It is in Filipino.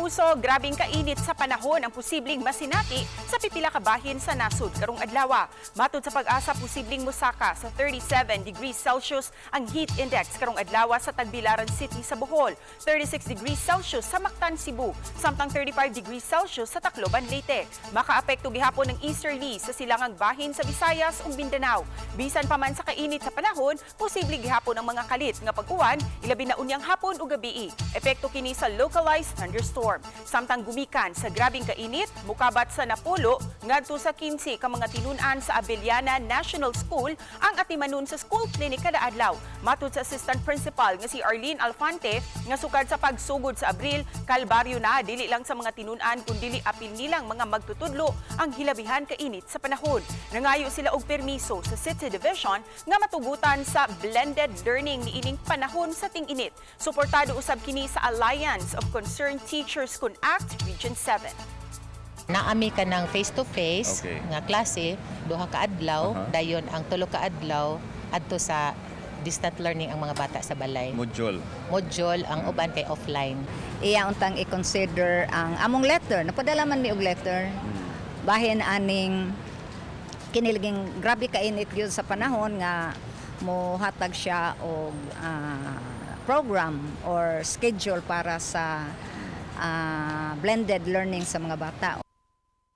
kapuso, grabing kainit sa panahon ang posibleng masinati sa pipila ka bahin sa nasud karong adlaw. Matud sa pag-asa, posibleng musaka sa 37 degrees Celsius ang heat index karong adlaw sa Tagbilaran City sa Bohol, 36 degrees Celsius sa Mactan, Cebu, samtang 35 degrees Celsius sa Tacloban, Leyte. Makaapekto gihapon ng easterly sa silangang bahin sa Visayas ug Mindanao. Bisan pa man sa kainit sa panahon, posible gihapon ang mga kalit nga pag-uwan, ilabi na unyang hapon ug gabii. Epekto kini sa localized thunderstorm. Samtang gumikan sa grabing kainit, mukabat sa Napulo ngadto sa 15 ka mga tinun-an sa Abellana National School ang atimanon sa school clinic kada adlaw. Matud sa assistant principal nga si Arlene Alfante nga sukad sa pagsugod sa Abril, kalbaryo na dili lang sa mga tinun-an kundi apil nilang mga magtutudlo ang hilabihan kainit sa panahon. Nangayo sila og permiso sa City Division nga matugutan sa blended learning niining panahon sa ting-init. Suportado usab kini sa Alliance of Concerned Teachers kun Act Region 7. Naami ka ng face-to-face nga klase, duha ka adlaw, dayon ang tulo ka adlaw adto sa distant learning ang mga bata sa balay. Module ang uban kay offline. Iya untang i-consider ang among letter. Napadala man mi og letter. Bahin aning kiniliging grabe kainit gyud sa panahon nga mohatag siya og program or schedule para sa blended learning sa mga bata.